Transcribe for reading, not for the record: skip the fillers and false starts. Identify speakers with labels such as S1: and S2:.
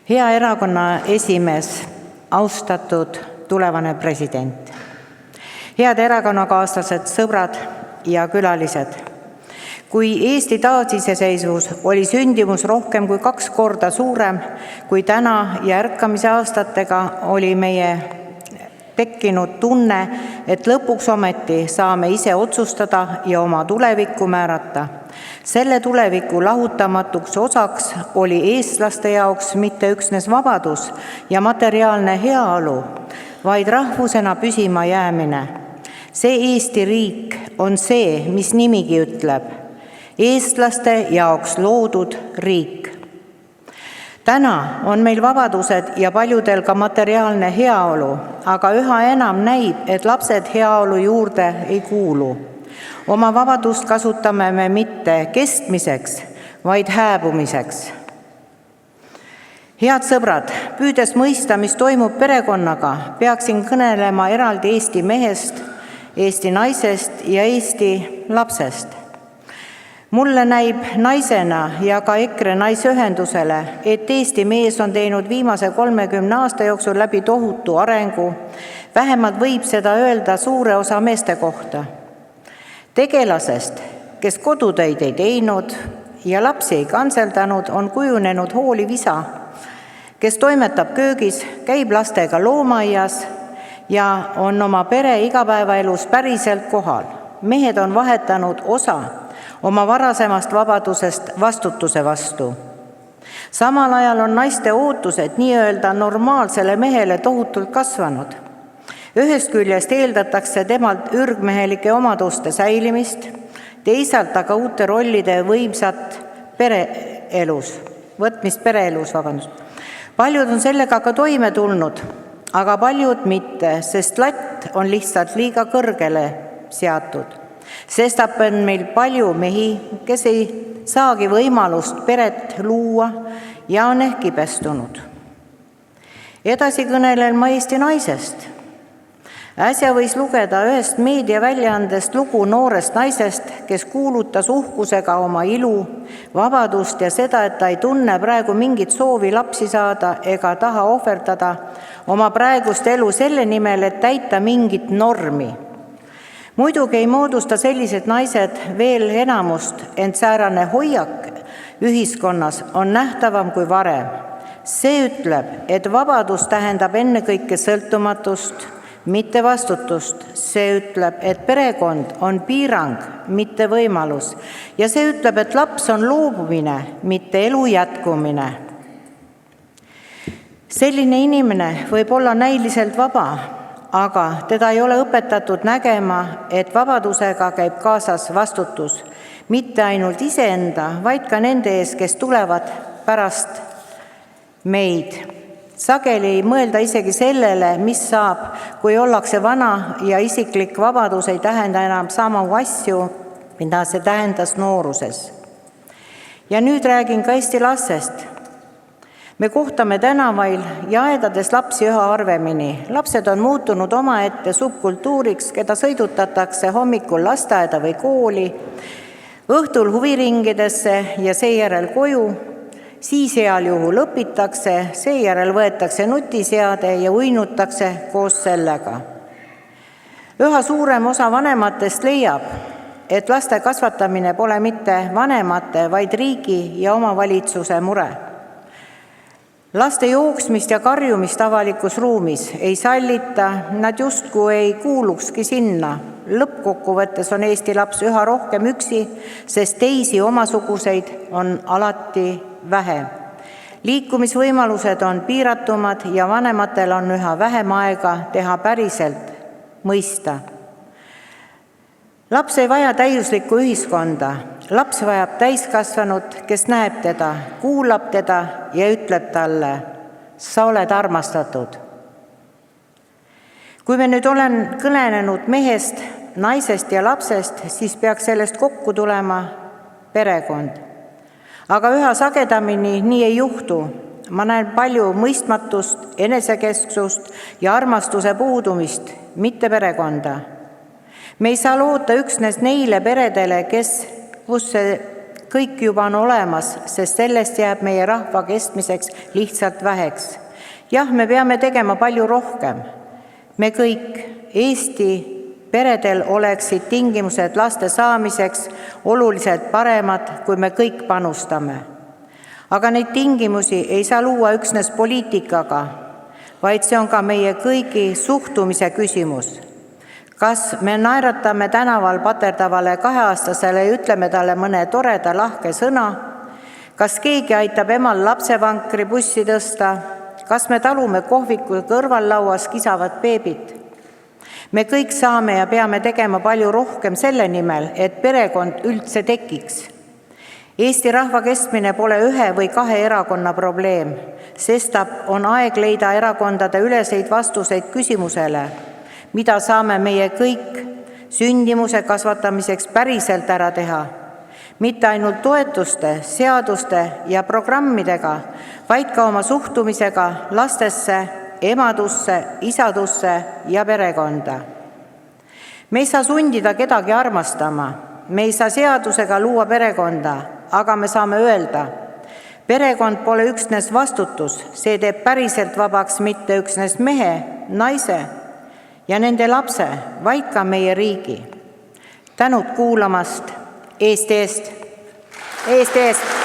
S1: Hea erakonna esimees, austatud tulevane president, head erakonnakaaslased, sõbrad ja külalised. Kui Eesti taasiseseisvus oli sündimus rohkem kui 2 korda suurem kui täna ja ärkamise aastatega oli meie tekkinud tunne, et lõpuks ometi saame ise otsustada ja oma tulevikku määrata. Selle tuleviku lahutamatuks osaks oli eestlaste jaoks mitte üksnes vabadus ja materiaalne heaolu, vaid rahvusena püsima jäämine. See Eesti riik on see, mis nimigi ütleb, eestlaste jaoks loodud riik. Täna on meil vabadused ja paljudel ka materiaalne heaolu, aga üha enam näib, et lapsed heaolu juurde ei kuulu. Oma vabadust kasutame me mitte kestmiseks, vaid hääbumiseks. Head sõbrad, püüdes mõista, mis toimub perekonnaga, peaksin kõnelema eraldi Eesti mehest, Eesti naisest ja Eesti lapsest. Mulle näib naisena ja ka EKRE naisühendusele, et Eesti mees on teinud viimase 30 aasta jooksul läbi tohutu arengu. Vähemalt võib seda öelda suure osa meeste kohta. Tegelasest, kes kodutöid ei teinud ja lapsi ei kantseldanud, on kujunenud hooliv isa, kes toimetab köögis, käib lastega loomaaias ja on oma pere igapäevaelus päriselt kohal. Mehed on vahetanud osa oma varasemast vabadusest vastutuse vastu. Samal ajal on naiste ootused nii-öelda normaalsele mehele tohutult kasvanud. Ühest küljest eeldatakse temalt ürgmehelike omaduste säilimist, teisalt aga uute rollide võimsat võtmist pereelus. Paljud on sellega ka toime tulnud, aga paljud mitte, sest latt on lihtsalt liiga kõrgele seatud. Sestap on meil palju mehi, kes ei saagi võimalust peret luua ja on ehk ibestunud. Edasi kõnelen ma Eesti naisest. Äsja võis lugeda ühest meediaväljaandest lugu noorest naisest, kes kuulutas uhkusega oma ilu, vabadust ja seda, et ta ei tunne praegu mingit soovi lapsi saada ega taha ohverdada oma praegust elu selle nimel, et täita mingit normi. Muidugi ei moodusta sellised naised veel enamust, ent säärane hoiak ühiskonnas on nähtavam kui varem. See ütleb, et vabadus tähendab ennekõike sõltumatust, mitte vastutust. See ütleb, et perekond on piirang, mitte võimalus. Ja see ütleb, et laps on loobumine, mitte elu jätkumine. Selline inimene võib olla näiliselt vaba, aga teda ei ole õpetatud nägema, et vabadusega käib kaasas vastutus, mitte ainult iseenda, vaid ka nende ees, kes tulevad pärast meid. Sageli ei mõelda isegi sellele, mis saab, kui ollakse vana ja isiklik vabadus ei tähenda enam samu asju, mida see tähendas nooruses. Ja nüüd räägin ka Eesti lastest. Me kohtame tänavail ja aedades lapsi üha harvemini. Lapsed on muutunud omaette subkultuuriks, keda sõidutatakse hommikul lasteaeda või kooli, õhtul huviringidesse ja seejärel koju. Siis heal juhul õpitakse, seejärel võetakse nutiseade ja uinutakse koos sellega. Üha suurem osa vanematest leiab, et laste kasvatamine pole mitte vanemate, vaid riigi ja omavalitsuse mure. Laste jooksmist ja karjumist avalikus ruumis ei sallita, nad justkui ei kuulukski sinna. Lõppkokkuvõttes on Eesti laps üha rohkem üksi, sest teisi omasuguseid on alati vähem. Liikumisvõimalused on piiratumad ja vanematel on üha vähem aega teha päriselt mõista. Laps ei vaja täiuslikku ühiskonda. Laps vajab täiskasvanut, kes näeb teda, kuulab teda ja ütleb talle, sa oled armastatud. Kui me nüüd olen kõnenenud mehest, naisest ja lapsest, siis peaks sellest kokku tulema perekond. Aga üha sagedamini nii ei juhtu. Ma näen palju mõistmatust, enesekesksust ja armastuse puudumist, mitte perekonda. Me ei saa loota üksnes neile peredele, kus see kõik juba on olemas, sest sellest jääb meie rahva kestmiseks lihtsalt väheks. Jah, me peame tegema palju rohkem. Me kõik Eesti peredel oleksid tingimused laste saamiseks oluliselt paremad, kui me kõik panustame. Aga neid tingimusi ei saa luua üksnes poliitikaga, vaid see on ka meie kõigi suhtumise küsimus. Kas me naeratame tänaval paterdavale 2-aastasele ja ütleme talle mõne toreda lahke sõna? Kas keegi aitab emal lapsevankri bussi tõsta? Kas me talume kohviku kõrvallauas kisavat beebit? Me kõik saame ja peame tegema palju rohkem selle nimel, et perekond üldse tekiks. Eesti rahva kestmine pole 1 või 2 erakonna probleem, sestap on aeg leida erakondade üleseid vastuseid küsimusele, mida saame meie kõik sündimuse kasvatamiseks päriselt ära teha. Mitte ainult toetuste, seaduste ja programmidega, vaid ka oma suhtumisega lastesse, emadusse, isadusse ja perekonda. Me ei saa sundida kedagi armastama, me ei saa seadusega luua perekonda, aga me saame öelda, perekond pole üksnes vastutus, see teeb päriselt vabaks mitte üksnes mehe, naise ja nende lapse, vaid ka meie riigi. Tänud kuulamast, Eesti eest! Eesti eest!